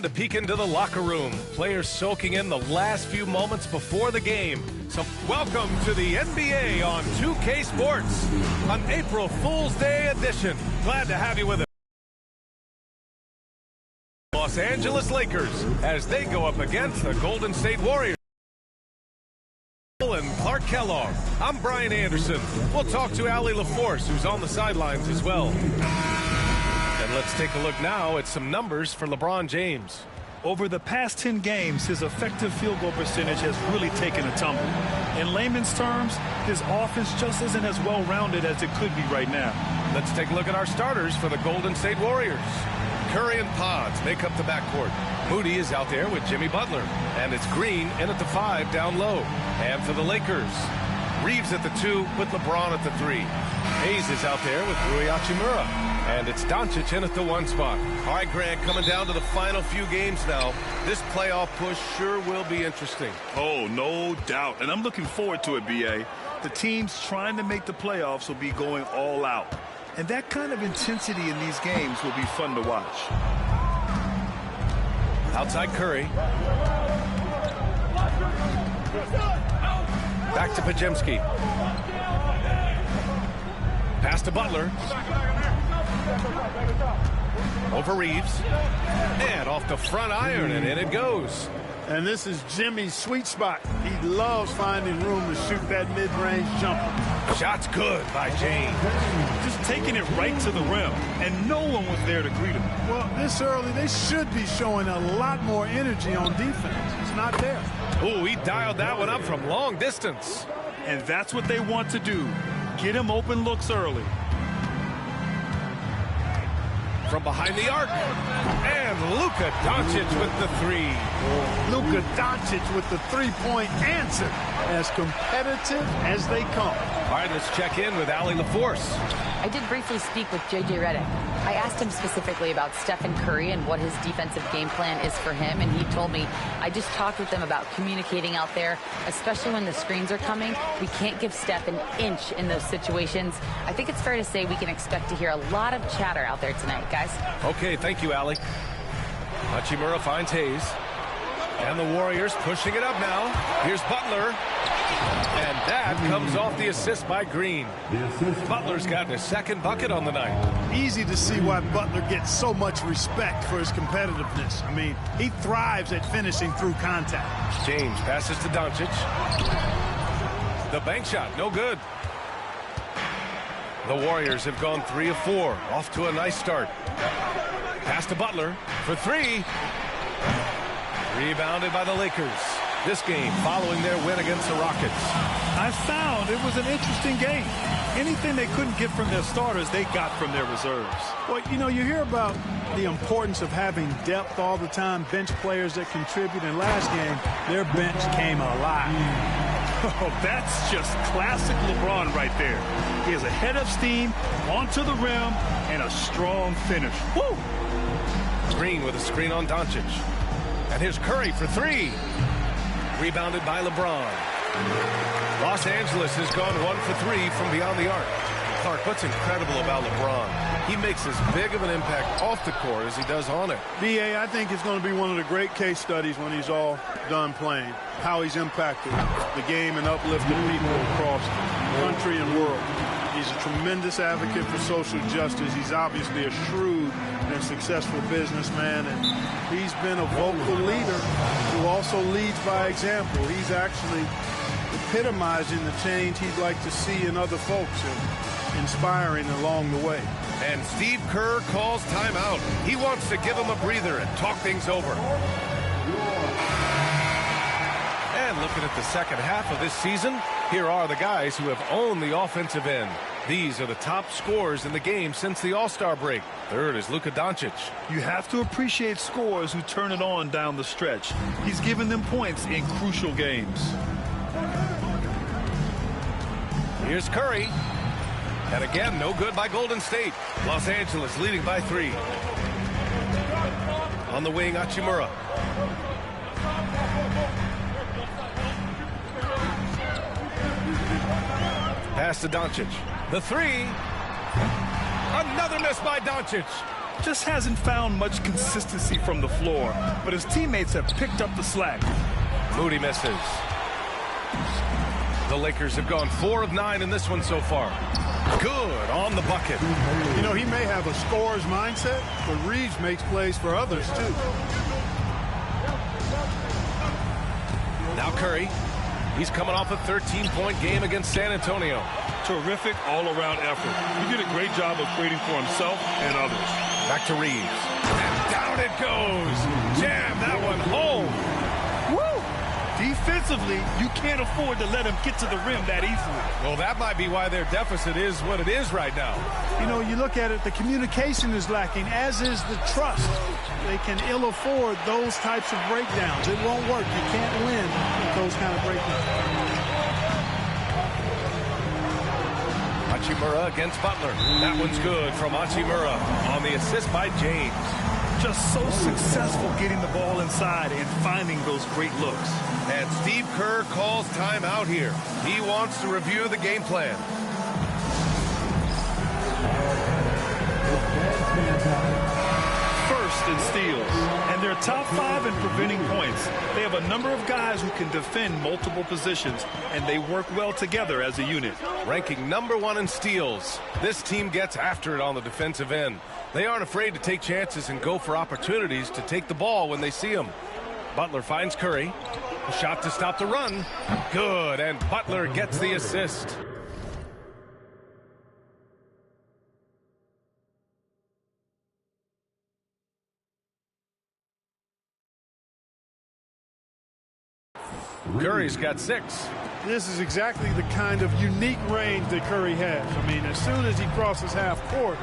to peek into the locker room. Players soaking in the last few moments before the game. So welcome to the NBA on 2K Sports, an April Fool's Day edition. Glad to have you with us. Los Angeles Lakers as they go up against the Golden State Warriors. And Clark Kellogg. I'm Brian Anderson. We'll talk to Allie LaForce, who's on the sidelines as well. And let's take a look now at some numbers for LeBron James. Over the past 10 games, his effective field goal percentage has really taken a tumble. In layman's terms, his offense just isn't as well-rounded as it could be right now. Let's take a look at our starters for the Golden State Warriors. Curry and Pods make up the backcourt. Moody is out there with Jimmy Butler. And it's Green in at the 5 down low. And for the Lakers, Reeves at the 2 with LeBron at the 3. Hayes is out there with Rui Hachimura. And it's Doncic in at the 1 spot. All right, Grant, coming down to the final few games now. This playoff push sure will be interesting. Oh, no doubt. And I'm looking forward to it, B.A. The teams trying to make the playoffs will be going all out. And that kind of intensity in these games will be fun to watch. Outside Curry. Back to Podziemski. Pass to Butler. Over Reeves. And off the front iron, and in it goes. And this is Jimmy's sweet spot. He loves finding room to shoot that mid-range jumper. Shot's good by James. Just taking it right to the rim, and no one was there to greet him. Well, this early, they should be showing a lot more energy on defense. It's not there. Oh, he dialed that one up from long distance. And that's what they want to do. Get him open looks early. From behind the arc. And Luka Doncic with the 3. Luka Doncic with the three-point answer. As competitive as they come. All right, let's check in with Allie LaForce. I did briefly speak with J.J. Redick. I asked him specifically about Stephen Curry and what his defensive game plan is for him, and he told me, I just talked with them about communicating out there, especially when the screens are coming. We can't give Steph an inch in those situations. I think it's fair to say we can expect to hear a lot of chatter out there tonight, guys. Okay, thank you, Allie. Hachimura finds Hayes. And the Warriors pushing it up now. Here's Butler. And that comes off the assist by Green. Butler's gotten his second bucket on the night. Easy to see why Butler gets so much respect for his competitiveness. I mean, he thrives at finishing through contact. James passes to Doncic. The bank shot, no good. The Warriors have gone 3 of 4. Off to a nice start. Pass to Butler for 3. Rebounded by the Lakers. This game following their win against the Rockets. I found it was an interesting game. Anything they couldn't get from their starters, they got from their reserves. Well, you know, you hear about the importance of having depth all the time, bench players that contribute. In last game, their bench came alive. Oh, that's just classic LeBron right there. He has a head of steam, onto the rim, and a strong finish. Woo! Green with a screen on Doncic. And here's Curry for 3. Rebounded by LeBron. Los Angeles has gone 1 for 3 from beyond the arc. Clark, what's incredible about LeBron? He makes as big of an impact off the court as he does on it. B.A., I think it's going to be one of the great case studies when he's all done playing. How he's impacted the game and uplifted people across the country and world. He's a tremendous advocate for social justice. He's obviously a shrewd and successful businessman, and he's been a vocal leader who also leads by example. He's actually epitomizing the change he'd like to see in other folks and inspiring along the way. And Steve Kerr calls timeout. He wants to give him a breather and talk things over. And looking at the second half of this season, here are the guys who have owned the offensive end. These are the top scorers in the game since the All-Star break. Third is Luka Doncic. You have to appreciate scorers who turn it on down the stretch. He's given them points in crucial games. Here's Curry. And again, no good by Golden State. Los Angeles leading by 3. On the wing, Hachimura. Pass to Doncic. The 3. Another miss by Doncic. just hasn't found much consistency from the floor, but his teammates have picked up the slack. Moody misses. The Lakers have gone 4 of 9 in this one so far. Good on the bucket. You know, he may have a scorer's mindset, but Reeves makes plays for others, too. Now Curry. He's coming off a 13-point game against San Antonio. Terrific all-around effort. He did a great job of creating for himself and others. Back to Reeves. And down it goes. Jam that one home. Woo! Defensively, you can't afford to let him get to the rim that easily. Well, that might be why their deficit is what it is right now. You know, you look at it, the communication is lacking, as is the trust. They can ill afford those types of breakdowns. It won't work. You can't win with those kind of breakdowns. Hachimura against Butler. That one's good from Hachimura on the assist by James. Just so successful getting the ball inside and finding those great looks. And Steve Kerr calls timeout here. He wants to review the game plan. First in steals, and they're top 5 in preventing points. They have a number of guys who can defend multiple positions, and they work well together as a unit. Ranking number 1 in steals, this team gets after it on the defensive end. They aren't afraid to take chances and go for opportunities to take the ball when they see them. Butler finds Curry. A shot to stop the run. Good, and Butler gets the assist. Curry's got 6. This is exactly the kind of unique range that Curry has. I mean, as soon as he crosses half court,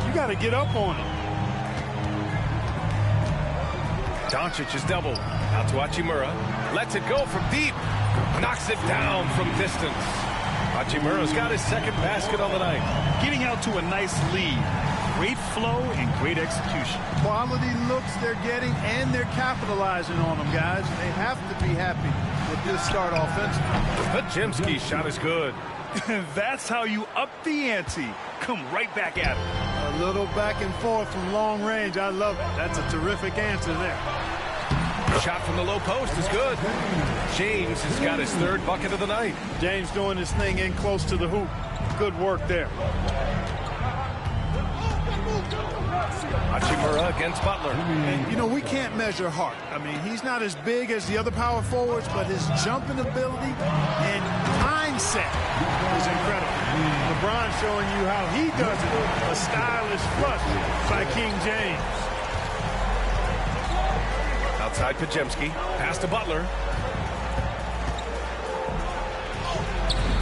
you got to get up on him. Doncic is doubled. Out to Hachimura. Lets it go from deep. Knocks it down from distance. Hachimura's got his second basket on the night. Getting out to a nice lead. Great flow and great execution. Quality looks they're getting, and they're capitalizing on them, guys. They have to be happy with this start offensively. Podziemski's shot is good. That's how you up the ante. Come right back at it. A little back and forth from long range. I love it. That's a terrific answer there. Shot from the low post is good. James has got his 3rd bucket of the night. James doing his thing in close to the hoop. Good work there. Hachimura against Butler. And, you know, we can't measure heart. I mean, he's not as big as the other power forwards, but his jumping ability and mindset is incredible. LeBron showing you how he does it. A stylish flush by King James. Outside Podziemski. Pass to Butler.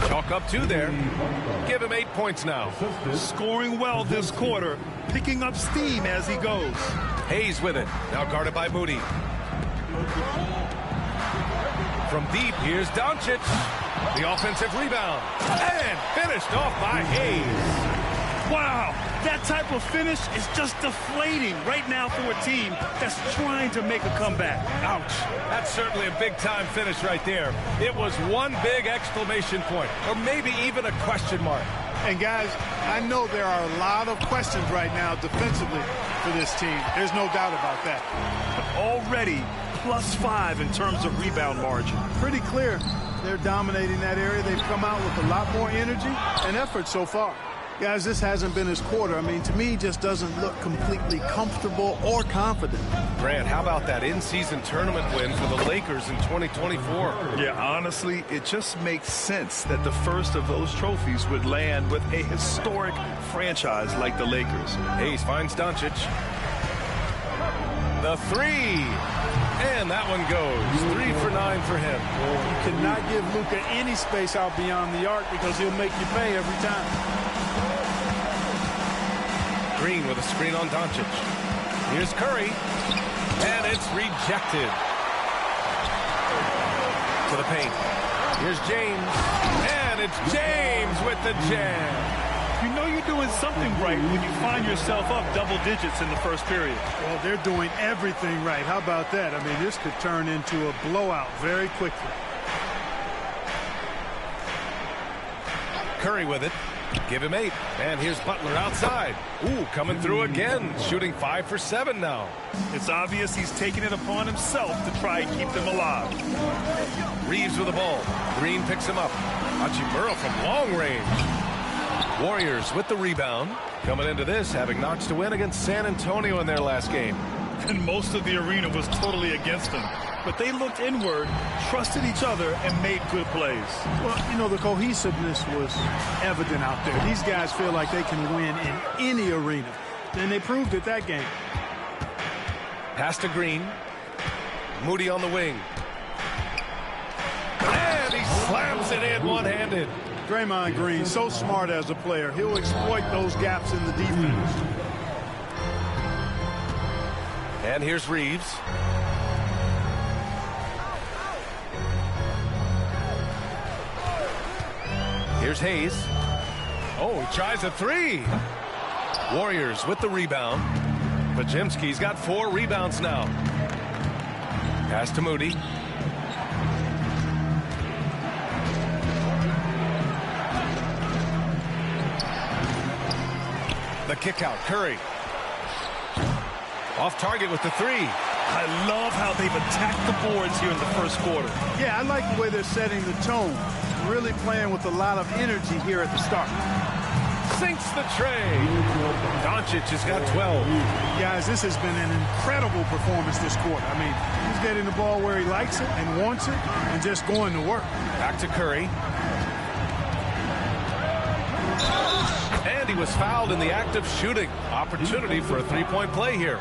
Chalk up 2 there. Give him 8 points now. Scoring well this quarter. Picking up steam as he goes. Hayes with it. Now guarded by Moody. From deep, here's Doncic. The offensive rebound. And finished off by Hayes. Wow, that type of finish is just deflating right now for a team that's trying to make a comeback. Ouch. That's certainly a big-time finish right there. It was one big exclamation point, or maybe even a question mark. And, guys, I know there are a lot of questions right now defensively for this team. There's no doubt about that. But already +5 in terms of rebound margin. Pretty clear they're dominating that area. They've come out with a lot more energy and effort so far. Guys, this hasn't been his quarter. I mean, to me, just doesn't look completely comfortable or confident. Grant, how about that in-season tournament win for the Lakers in 2024? Yeah, honestly, it just makes sense that the first of those trophies would land with a historic franchise like the Lakers. Hayes finds Doncic. The 3. And that one goes. 3 for 9 for him. You cannot give Luka any space out beyond the arc because he'll make you pay every time. Green with a screen on Doncic. Here's Curry. And it's rejected. To the paint. Here's James. And it's James with the jam. You know you're doing something right when you find yourself up double digits in the first period. Well, they're doing everything right. How about that? I mean, this could turn into a blowout very quickly. Curry with it. Give him 8. And here's Butler outside. Ooh, coming through again. Shooting 5 for 7 now. It's obvious he's taking it upon himself to try and keep them alive. Reeves with the ball. Green picks him up. Hachimura from long range. Warriors with the rebound. Coming into this, having notched a win against San Antonio in their last game. And most of the arena was totally against them. But they looked inward, trusted each other, and made good plays. Well, you know, the cohesiveness was evident out there. These guys feel like they can win in any arena. And they proved it that game. Pass to Green. Moody on the wing. And he slams it in one-handed. Draymond Green, so smart as a player. He'll exploit those gaps in the defense. And here's Reeves. Here's Hayes. Oh, he tries a 3. Warriors with the rebound. Podziemski's got 4 rebounds now. Pass to Moody. The kick out, Curry. Off target with the 3. I love how they've attacked the boards here in the first quarter. Yeah, I like the way they're setting the tone. Really playing with a lot of energy here at the start. Sinks the tray. Doncic has got 12. Guys, this has been an incredible performance this quarter. I mean, he's getting the ball where he likes it and wants it and just going to work. Back to Curry. And he was fouled in the act of shooting. Opportunity for a three-point play here.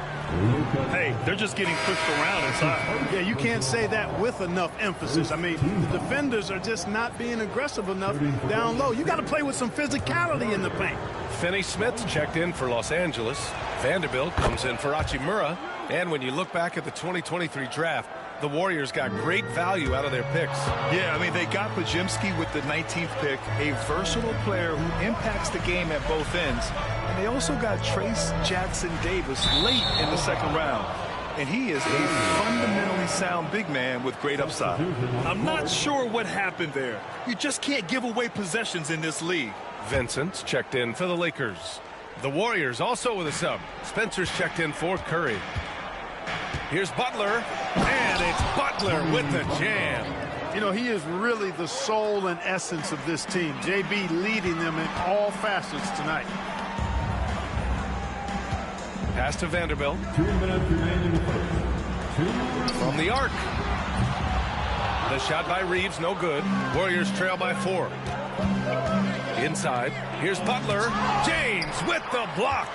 Hey, they're just getting pushed around inside. Yeah, you can't say that with enough emphasis. I mean, the defenders are just not being aggressive enough down low. You got to play with some physicality in the paint. Finney-Smith checked in for Los Angeles. Vanderbilt comes in for Hachimura. And when you look back at the 2023 draft, the Warriors got great value out of their picks. Yeah, I mean, they got Podziemski with the 19th pick, a versatile player who impacts the game at both ends. And they also got Trace Jackson-Davis late in the second round. And he is a fundamentally sound big man with great upside. I'm not sure what happened there. You just can't give away possessions in this league. Vincent's checked in for the Lakers. The Warriors also with a sub. Spencer's checked in for Curry. Here's Butler, and it's Butler with the jam. You know, he is really the soul and essence of this team. JB leading them in all facets tonight. Pass to Vanderbilt. 2 minutes remaining in the first. From the arc. The shot by Reeves, no good. Warriors trail by 4. Inside, here's Butler. James with the block.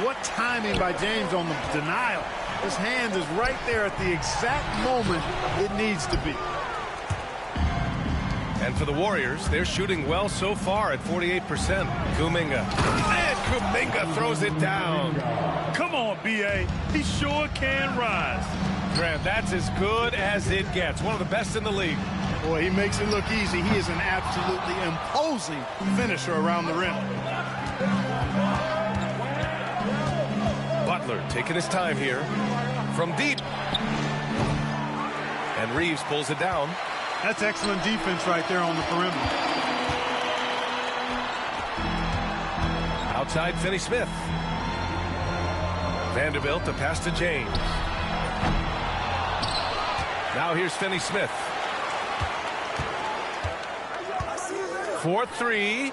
What timing by James on the denial. His hand is right there at the exact moment it needs to be. And for the Warriors, they're shooting well so far at 48%. Kuminga. And Kuminga throws it down. Come on, B.A. He sure can rise. Graham, that's as good as it gets. One of the best in the league. Boy, he makes it look easy. He is an absolutely imposing finisher around the rim. Butler taking his time here from deep. And Reeves pulls it down. That's excellent defense right there on the perimeter. Outside Finney-Smith. Vanderbilt, the pass to James. Now here's Finney-Smith. 4-3.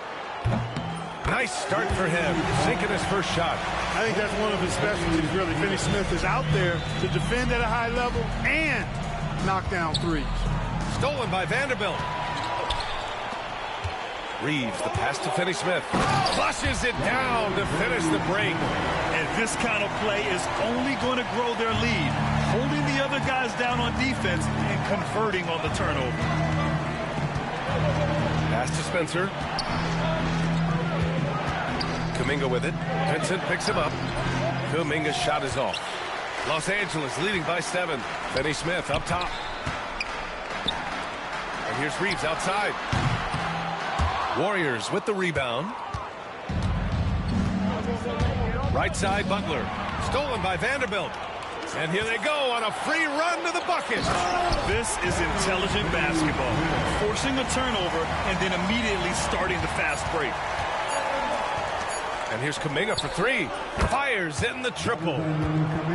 Nice start for him. Sinking his first shot. I think that's one of his specialties, really. Finney-Smith is out there to defend at a high level and knock down threes. Stolen by Vanderbilt. Reeves, the pass to Finney-Smith. Flushes it down to finish the break. And this kind of play is only going to grow their lead, holding the other guys down on defense and converting on the turnover. Pass to Spencer. Kuminga with it. Vincent picks him up. Kuminga's shot is off. Los Angeles leading by 7. Finney-Smith up top. And here's Reeves outside. Warriors with the rebound. Right side, Butler. Stolen by Vanderbilt. And here they go on a free run to the bucket. This is intelligent basketball. Forcing a turnover and then immediately starting the fast break. And here's Kuminga for three. Fires in the triple.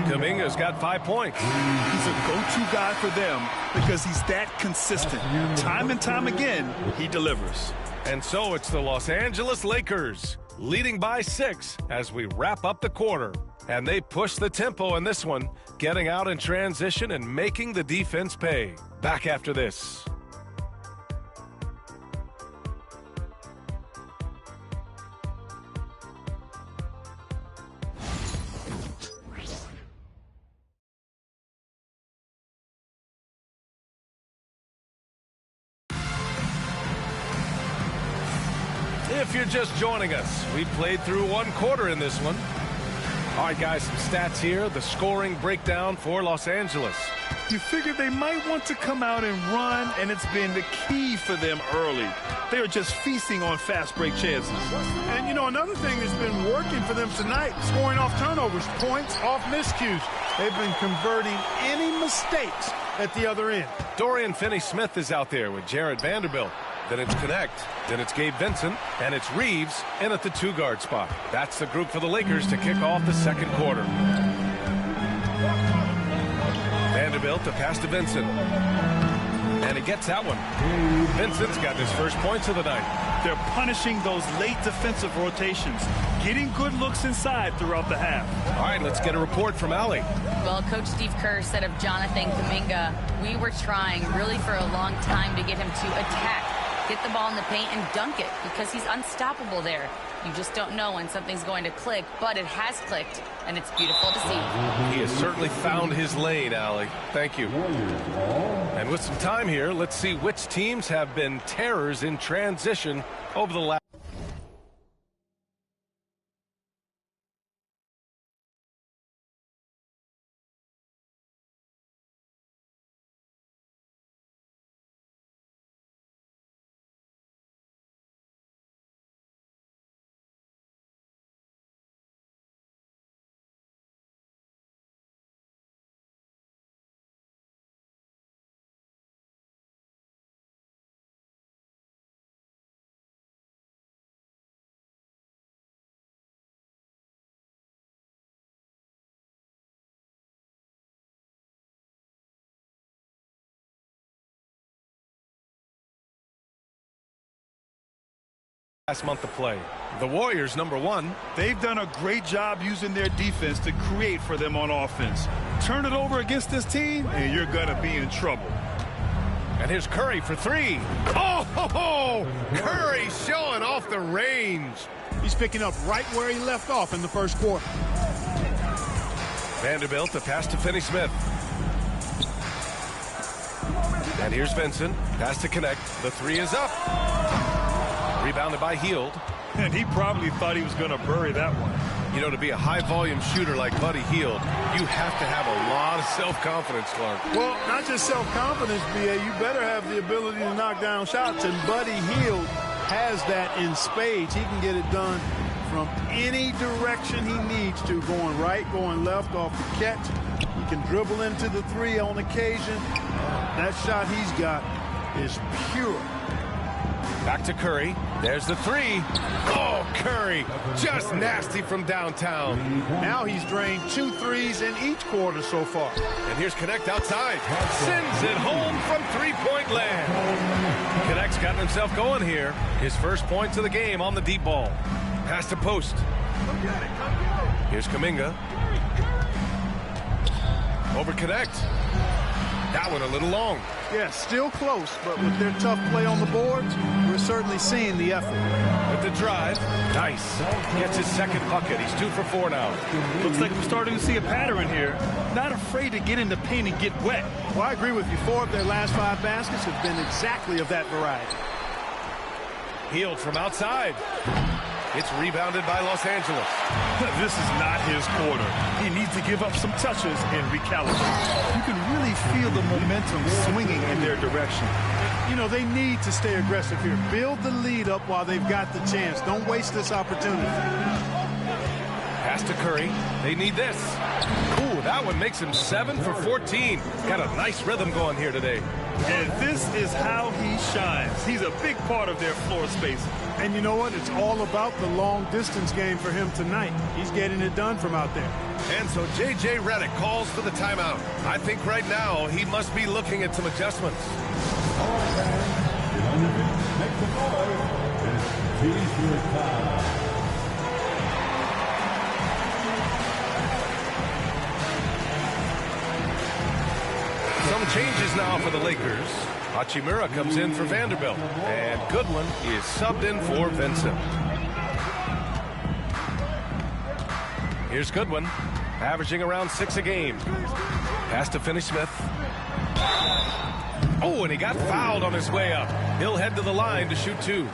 Kuminga's got 5 points. He's a go-to guy for them because he's that consistent. Time and time again, he delivers. And so it's the Los Angeles Lakers leading by 6 as we wrap up the quarter. And they push the tempo in this one, getting out in transition and making the defense pay. Back after this. If you're just joining us, we played through 1 quarter in this one. All right, guys, some stats here. The scoring breakdown for Los Angeles. You figure they might want to come out and run, and it's been the key for them early. They are just feasting on fast break chances. And, you know, another thing that's been working for them tonight, scoring off turnovers, points off miscues. They've been converting any mistakes at the other end. Dorian Finney-Smith is out there with Jared Vanderbilt. Then it's Connect. Then it's Gabe Vincent. And it's Reeves in at the 2-guard spot. That's the group for the Lakers to kick off the second quarter. Vanderbilt to pass to Vincent. And he gets that one. Vincent's got his first points of the night. They're punishing those late defensive rotations, getting good looks inside throughout the half. All right, let's get a report from Allie. Well, Coach Steve Kerr said of Jonathan Kuminga, we were trying really for a long time to get him to attack, get the ball in the paint and dunk it because he's unstoppable there. You just don't know when something's going to click, but it has clicked, and it's beautiful to see. He has certainly found his lane, Allie. Thank you. And with some time here, let's see which teams have been terrors in transition over the last. Last month of play. The Warriors, number 1. They've done a great job using their defense to create for them on offense. Turn it over against this team, and you're going to be in trouble. And here's Curry for 3. Oh, ho, ho! Curry showing off the range. He's picking up right where he left off in the first quarter. Vanderbilt, the pass to Finney-Smith. And here's Vincent. Pass to Connect. The 3 is up. Rebounded by Hield. And he probably thought he was going to bury that one. You know, to be a high-volume shooter like Buddy Hield, you have to have a lot of self-confidence, Clark. Well, not just self-confidence, B.A. You better have the ability to knock down shots, and Buddy Hield has that in spades. He can get it done from any direction he needs to, going right, going left off the catch. He can dribble into the 3 on occasion. That shot he's got is pure. Back to Curry. There's the 3. Oh, Curry, just nasty from downtown. Now he's drained 2 threes in each quarter so far. And here's Connect outside. Sends it home from 3-point land. Connect's gotten himself going here. His first points of the game on the deep ball. Pass to post. Here's Kuminga. Over Connect. That one a little long. Yeah, still close, but with their tough play on the boards, we're certainly seeing the effort. With the drive, nice. Gets his second bucket. He's 2 for 4 now. Looks like we're starting to see a pattern here. Not afraid to get in the paint and get wet. Well, I agree with you. 4 of their last 5 baskets have been exactly of that variety. Hield from outside. It's rebounded by Los Angeles. This is not his quarter. He needs to give up some touches and recalibrate. You can really feel the momentum swinging in their direction. You know, they need to stay aggressive here. Build the lead up while they've got the chance. Don't waste this opportunity. Pass to Curry. They need this. Ooh, that one makes him 7 for 14. Got a nice rhythm going here today. And this is how he shines. He's a big part of their floor space. And you know what? It's all about the long distance game for him tonight. He's getting it done from out there. And so J.J. Redick calls for the timeout. I think right now he must be looking at some adjustments. All right, fans, get on your feet, make some noise. It's T-shirt time. Some changes now for the Lakers. Hachimura comes in for Vanderbilt, and Goodwin is subbed in for Vincent. Here's Goodwin, averaging around 6 a game. Pass to Finney-Smith. Oh, and he got fouled on his way up. He'll head to the line to shoot 2.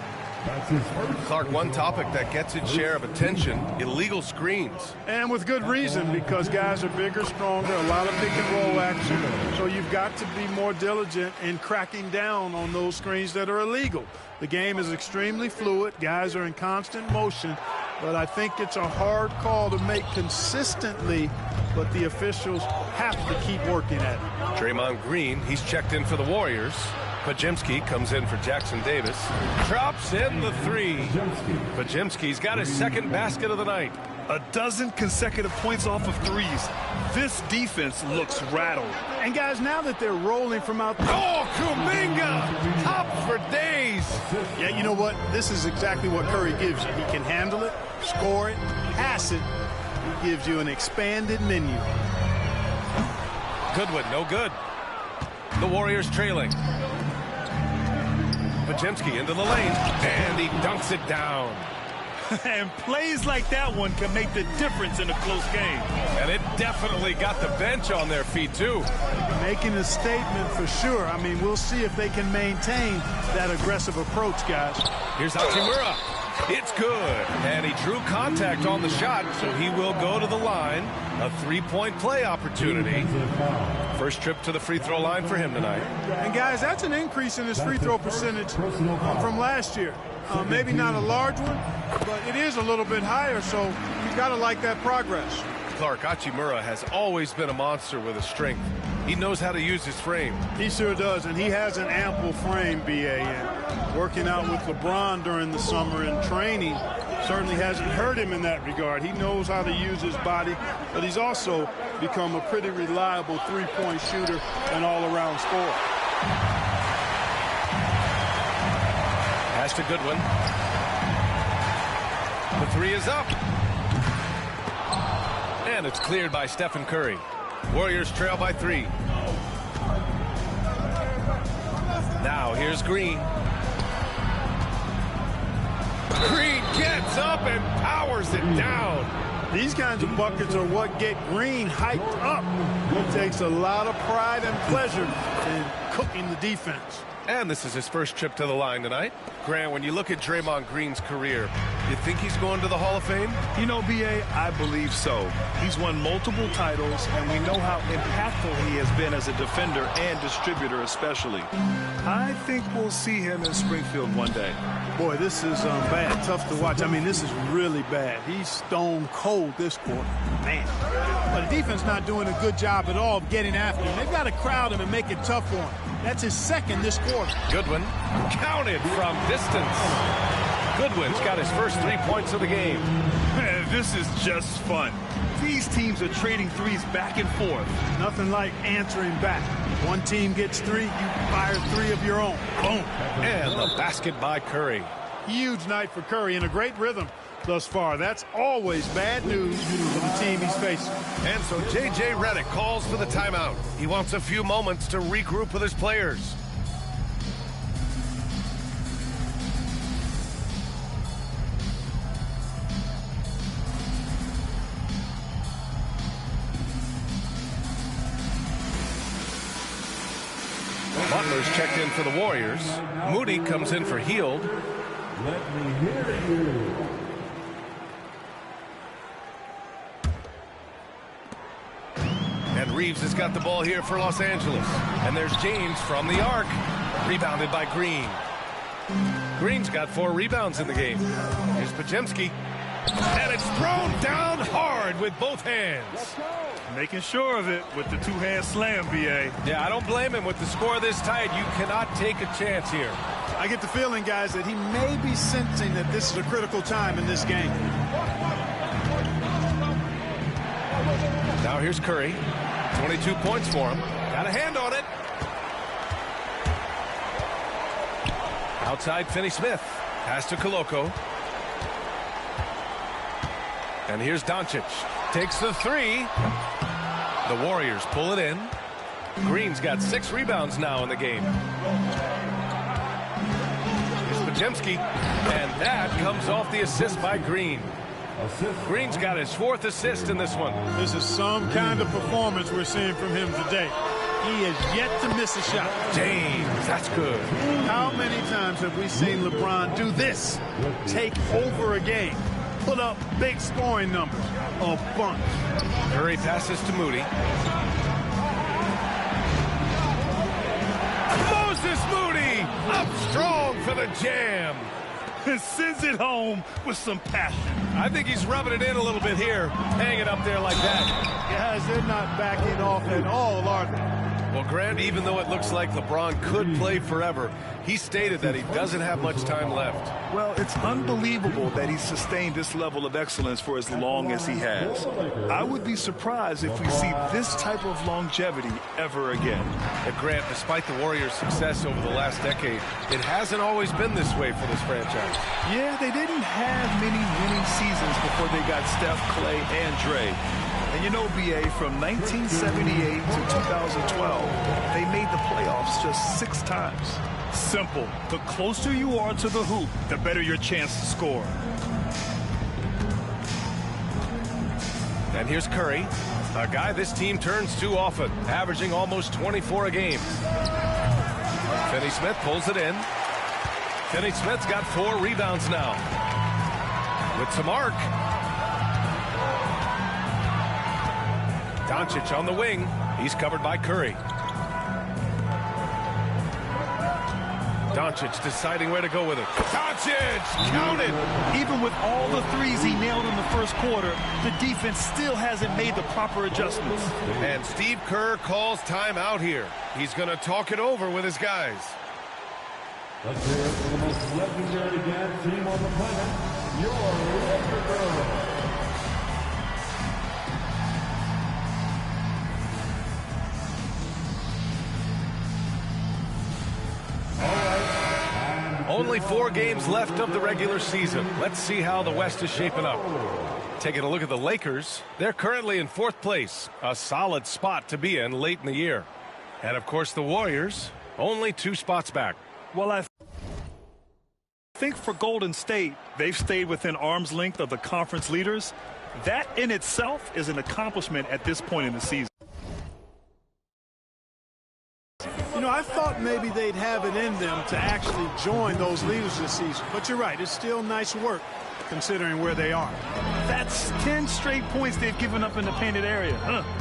Clark, one topic that gets its share of attention, illegal screens. And with good reason, because guys are bigger, stronger, a lot of pick and roll action. So you've got to be more diligent in cracking down on those screens that are illegal. The game is extremely fluid. Guys are in constant motion. But I think it's a hard call to make consistently, but the officials have to keep working at it. Draymond Green, he's checked in for the Warriors. Pajemski comes in for Jackson Davis. Drops in the 3. Pajemski's got his second basket of the night. A dozen consecutive points off of threes. This defense looks rattled. And guys, now that they're rolling from out there. Oh, Kuminga! Top for days! Yeah, you know what? This is exactly what Curry gives you. He can handle it, score it, pass it. He gives you an expanded menu. Goodwin, no good. The Warriors trailing. Pajemski into the lane, and he dunks it down. And plays like that one can make the difference in a close game. And it definitely got the bench on their feet, too. Making a statement for sure. I mean, we'll see if they can maintain that aggressive approach, guys. Here's Hachimura. It's good. And he drew contact on the shot, so he will go to the line. A 3-point play opportunity. First trip to the free throw line for him tonight. And, guys, that's an increase in his free throw percentage from last year. Maybe not a large one, but it is a little bit higher, so you've got to like that progress. Clark, Hachimura has always been a monster with his strength. He knows how to use his frame. He sure does, and he has an ample frame, B.A. And working out with LeBron during the summer and training certainly hasn't hurt him in that regard. He knows how to use his body, but he's also become a pretty reliable three-point shooter and all-around scorer. Pass to Goodwin. The 3 is up. And it's cleared by Stephen Curry. Warriors trail by 3. Now here's Green. Green gets up and powers it down. These kinds of buckets are what get Green hyped up. He takes a lot of pride and pleasure in cooking the defense. And this is his first trip to the line tonight. Grant, when you look at Draymond Green's career, you think he's going to the Hall of Fame? You know, B.A., I believe so. He's won multiple titles, and we know how impactful he has been as a defender and distributor especially. I think we'll see him in Springfield one day. Boy, this is bad. Tough to watch. I mean, this is really bad. He's stone cold this quarter. Man. But the defense not doing a good job at all of getting after him. They've got to crowd him and make it tough for him. That's his second this quarter. Goodwin counted from distance. Goodwin's got his first 3 points of the game. This is just fun. These teams are trading threes back and forth. Nothing like answering back. One team gets 3, you fire 3 of your own. Boom. And the basket by Curry. Huge night for Curry and a great rhythm thus far. That's always bad news for the team he's facing. And so J.J. Redick calls for the timeout. He wants a few moments to regroup with his players. Butler's checked in for the Warriors. Moody comes in for Hield. Let me hear you. And Reeves has got the ball here for Los Angeles. And there's James from the arc. Rebounded by Green. Green's got 4 rebounds in the game. Here's Pajemski. And it's thrown down hard with with both hands. Making sure of it with the two-hand slam, B.A. Yeah, I don't blame him. With the score this tight, you cannot take a chance here. I get the feeling, guys, that he may be sensing that this is a critical time in this game. Now here's Curry. 22 points for him. Got a hand on it. Outside Finney-Smith. Pass to Koloko. And here's Doncic. Takes the three. The Warriors pull it in. Green's got 6 rebounds now in the game. Here's Podziemski. And that comes off the assist by Green. Green's got his 4th assist in this one. This is some kind of performance we're seeing from him today. He has yet to miss a shot. James, that's good. How many times have we seen LeBron do this? Take over a game. Put up big scoring numbers. A bunch. Curry passes to Moody. Moses Moody up strong for the jam. And sends it home with some passion. I think he's rubbing it in a little bit here, hanging up there like that. Guys, they're not backing off at all, are they? Well, Grant, even though it looks like LeBron could play forever, he stated that he doesn't have much time left. Well, it's unbelievable that he's sustained this level of excellence for as long as he has. I would be surprised if we see this type of longevity ever again. But Grant, despite the Warriors' success over the last decade, it hasn't always been this way for this franchise. Yeah, they didn't have many winning seasons before they got Steph, Clay, and Dre. And you know, B.A., from 1978 to 2012, they made the playoffs just 6 times. Simple. The closer you are to the hoop, the better your chance to score. And here's Curry, a guy this team turns to often, averaging almost 24 a game. Finney-Smith pulls it in. Finney-Smith's got 4 rebounds now. With some arc. Doncic on the wing. He's covered by Curry. Doncic deciding where to go with it. Doncic! Counted! Even with all the threes he nailed in the first quarter, the defense still hasn't made the proper adjustments. And Steve Kerr calls timeout here. He's going to talk it over with his guys. Let's hear it for the most legendary dance team on the planet, your Laker Girls. Only 4 games left of the regular season. Let's see how the West is shaping up. Taking a look at the Lakers, they're currently in 4th place, a solid spot to be in late in the year. And of course the Warriors, only 2 spots back. Well, I think for Golden State, they've stayed within arm's length of the conference leaders. That in itself is an accomplishment at this point in the season. You know, I thought maybe they'd have it in them to actually join those leaders this season. But you're right, it's still nice work considering where they are. That's 10 straight points they've given up in the painted area.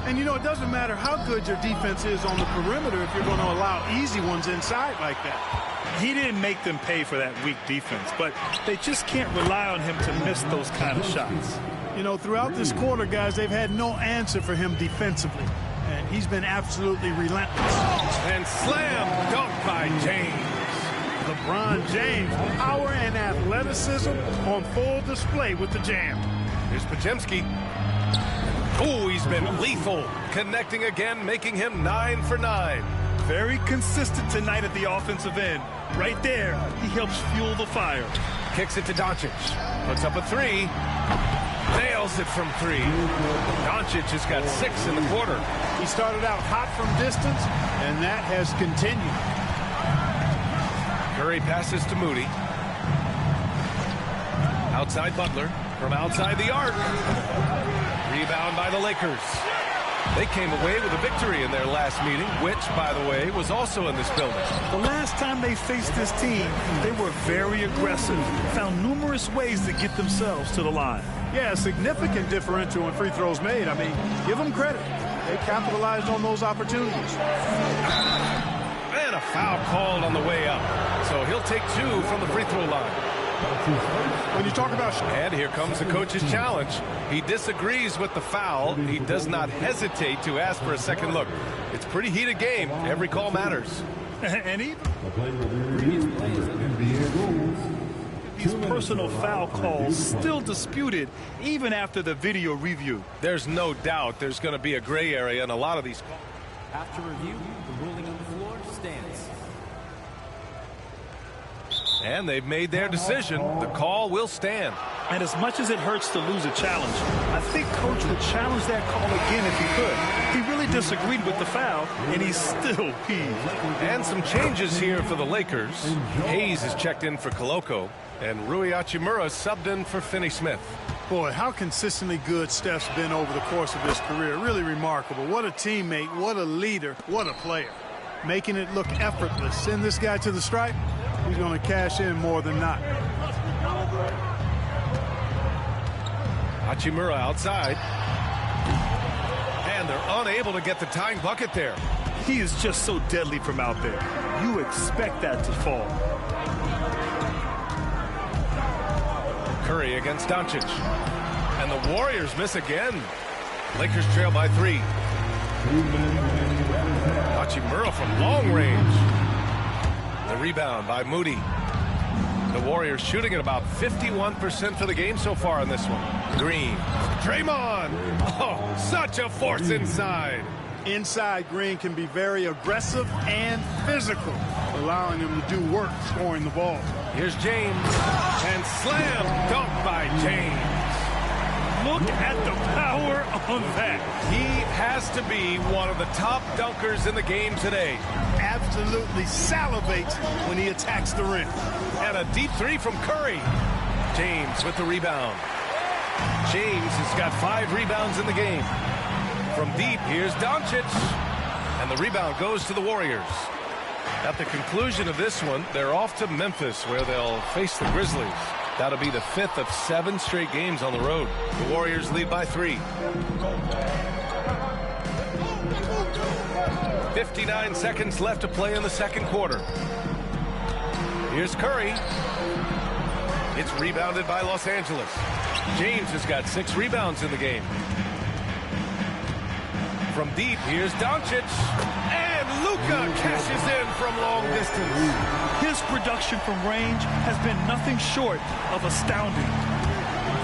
And, you know, it doesn't matter how good your defense is on the perimeter if you're going to allow easy ones inside like that. He didn't make them pay for that weak defense, but they just can't rely on him to miss those kind of shots. You know, throughout this quarter, guys, they've had no answer for him defensively. And he's been absolutely relentless. And slam dunk by James. LeBron James, power and athleticism on full display with the jam. Here's Podziemski. Oh, he's been lethal. Connecting again, making him 9 for 9. Very consistent tonight at the offensive end. Right there, he helps fuel the fire. Kicks it to Doncic. Puts up a 3. Nails it from 3. Doncic has got 6 in the quarter. He started out hot from distance, and that has continued. Curry passes to Moody. Outside Butler. From outside the arc. Rebound by the Lakers. They came away with a victory in their last meeting, which, by the way, was also in this building. The last time they faced this team, they were very aggressive, found numerous ways to get themselves to the line. Yeah, a significant differential in free throws made. I mean, give them credit. They capitalized on those opportunities. And a foul called on the way up. So he'll take 2 from the free throw line. When you talk about... And here comes the coach's challenge. He disagrees with the foul. He does not hesitate to ask for a second look. It's a pretty heated game. Every call matters. And even... The play will be reviewed under NBA rules. These personal foul calls still disputed even after the video review. There's no doubt there's going to be a gray area in a lot of these calls. After review, the ruling on the floor stands. And they've made their decision. The call will stand. And as much as it hurts to lose a challenge, I think Coach would challenge that call again if he could. He really disagreed with the foul, and he's still peeved. And some changes here for the Lakers. Hayes is checked in for Koloko, and Rui Hachimura subbed in for Finney Smith. Boy, how consistently good Steph's been over the course of his career. Really remarkable. What a teammate, what a leader, what a player. Making it look effortless. Send this guy to the stripe, he's going to cash in more than not. Hachimura outside. And they're unable to get the tying bucket there. He is just so deadly from out there. You expect that to fall. Curry against Doncic. And the Warriors miss again. Lakers trail by 3. Hachimura from long range. The rebound by Moody. The Warriors shooting at about 51% for the game so far in this one. Green. Draymond. Oh, such a force inside. Inside, Green can be very aggressive and physical, allowing him to do work scoring the ball. Here's James. And slam dunk by James. Look at the power on that. He has to be one of the top dunkers in the game today. Absolutely salivates when he attacks the rim. And a deep 3 from Curry. James with the rebound. James has got 5 rebounds in the game. From deep, here's Doncic. And the rebound goes to the Warriors. At the conclusion of this one, they're off to Memphis, where they'll face the Grizzlies. That'll be the 5th of 7 straight games on the road. The Warriors lead by 3. 59 seconds left to play in the second quarter. Here's Curry. It's rebounded by Los Angeles. James has got 6 rebounds in the game. From deep, here's Doncic. And Luka cashes in from long distance. His production from range has been nothing short of astounding.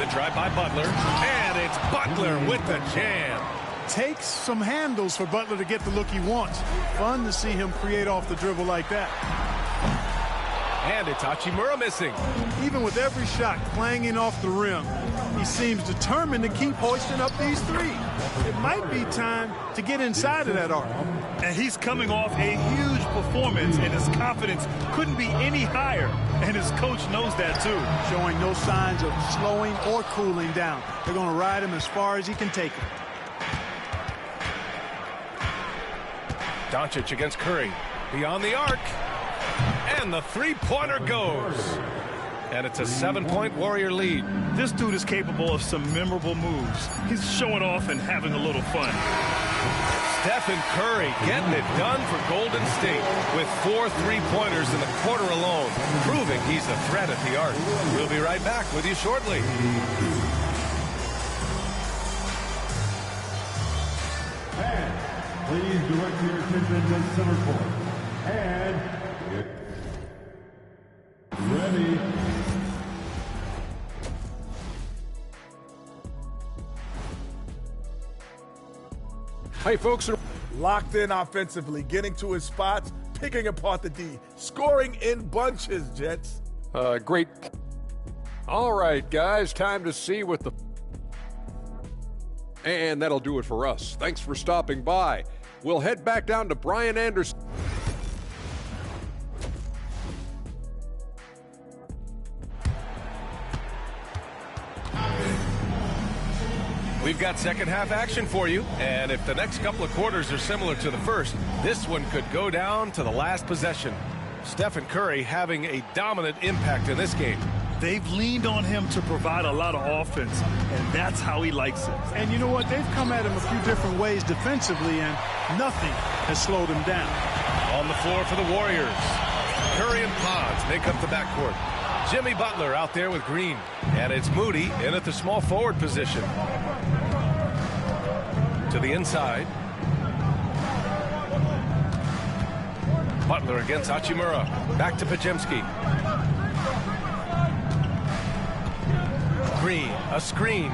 The drive by Butler. And it's Butler with the jam. Takes some handles for Butler to get the look he wants. Fun to see him create off the dribble like that. And it's Hachimura missing. Even with every shot clanging off the rim, he seems determined to keep hoisting up these 3. It might be time to get inside of that arc. And he's coming off a huge performance, and his confidence couldn't be any higher. And his coach knows that, too. Showing no signs of slowing or cooling down. They're going to ride him as far as he can take him. Doncic against Curry. Beyond the arc. And the 3-pointer goes. And it's a 7-point Warrior lead. This dude is capable of some memorable moves. He's showing off and having a little fun. Stephen Curry getting it done for Golden State with 4 3-pointers in the quarter alone, proving he's a threat at the arc. We'll be right back with you shortly. And please direct your attention to center court. And ready. Hey, folks, locked in offensively, getting to his spots, picking apart the D, scoring in bunches, Jets. Great. All right, guys, time to see what the... And that'll do it for us. Thanks for stopping by. We'll head back down to Brian Anderson. We've got second half action for you, and if the next couple of quarters are similar to the first, this one could go down to the last possession. Stephen Curry having a dominant impact in this game. They've leaned on him to provide a lot of offense, and that's how he likes it. And you know what? They've come at him a few different ways defensively, and nothing has slowed him down. On the floor for the Warriors, Curry and Pods make up the backcourt. Jimmy Butler out there with Green. And it's Moody in at the small forward position. To the inside. Butler against Hachimura. Back to Podziemski. Green, a screen.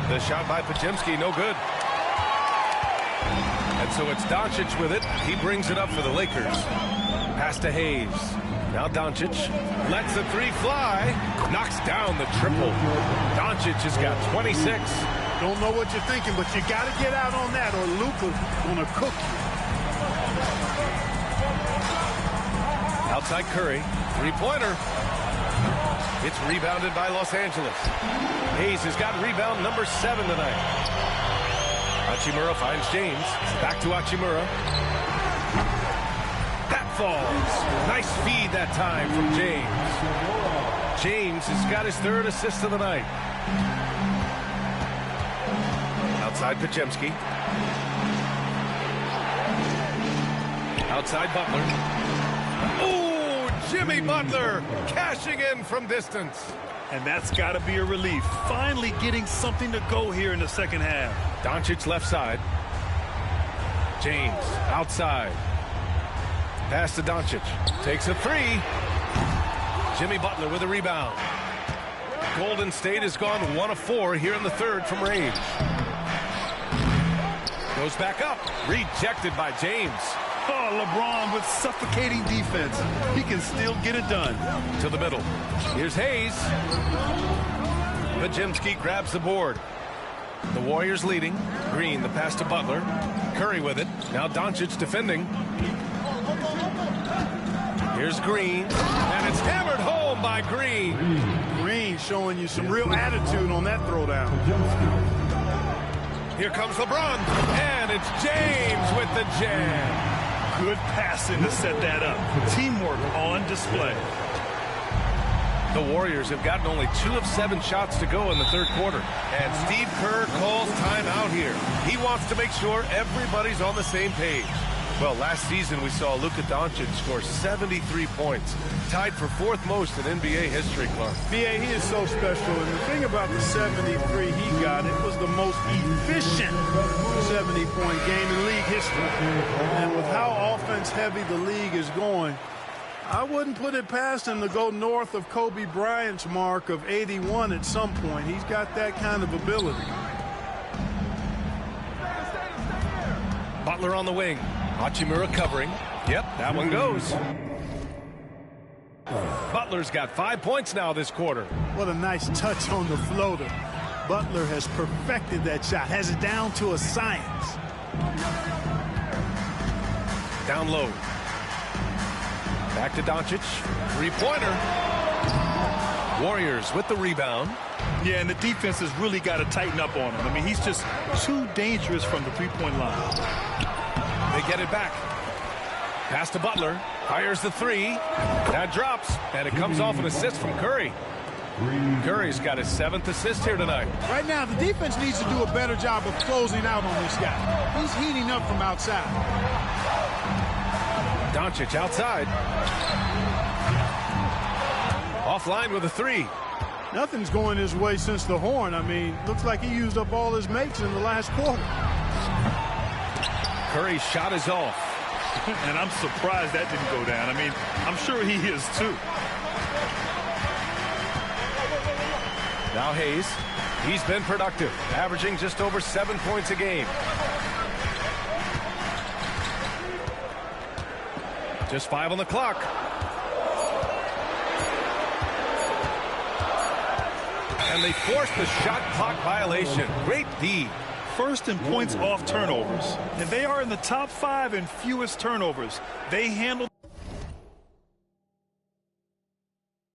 The shot by Podziemski, no good. And so it's Doncic with it. He brings it up for the Lakers. Pass to Hayes. Now Doncic lets the three fly. Knocks down the triple. Doncic has got 26. Don't know what you're thinking, but you got to get out on that or Luka's going to cook you. Outside Curry. Three-pointer. It's rebounded by Los Angeles. Hayes has got rebound number 7 tonight. Hachimura finds James. Back to Hachimura. That falls. Nice feed that time from James. James has got his 3rd assist of the night. Outside Podziemski. Outside Butler. Oh, Jimmy Butler cashing in from distance. And that's got to be a relief. Finally getting something to go here in the second half. Doncic left side. James outside. Pass to Doncic. Takes a 3. Jimmy Butler with a rebound. Golden State has gone 1 of 4 here in the 3rd from range. Goes back up. Rejected by James. Oh, LeBron with suffocating defense. He can still get it done. To the middle. Here's Hayes. Podziemski grabs the board. The Warriors leading. Green, the pass to Butler. Curry with it. Now Doncic defending. Here's Green. And it's hammered home by Green. Green showing you some real attitude on that throwdown. Here comes LeBron. And it's James with the jam. Good passing to set that up. Teamwork on display. The Warriors have gotten only 2 of 7 shots to go in the 3rd quarter. And Steve Kerr calls timeout here. He wants to make sure everybody's on the same page. Well, last season we saw Luka Doncic score 73 points. Tied for 4th most in NBA history, Clark. B.A., he is so special. And the thing about the 73 he got, it was the most efficient 70-point game in league history. And with how offense-heavy the league is going, I wouldn't put it past him to go north of Kobe Bryant's mark of 81 at some point. He's got that kind of ability. Butler on the wing. Hachimura covering. Yep, that one goes. Butler's got 5 points now this quarter. What a nice touch on the floater. Butler has perfected that shot, has it down to a science. Down low. Back to Doncic. 3-pointer. Warriors with the rebound. Yeah, and the defense has really got to tighten up on him. I mean, he's just too dangerous from the 3-point line. They get it back. Pass to Butler. Fires the 3. That drops, and it comes off an assist from Curry. Curry's got his 7th assist here tonight. Right now, the defense needs to do a better job of closing out on this guy. He's heating up from outside. Doncic outside. Offline with a 3. Nothing's going his way since the horn. I mean, looks like he used up all his makes in the last quarter. Curry's shot is off. And I'm surprised that didn't go down. I mean, I'm sure he is too. Now Hayes. He's been productive, averaging just over 7 points a game. Just 5 on the clock. And they forced the shot clock violation. Great D. First in points off turnovers. And they are in the top 5 in fewest turnovers. They handled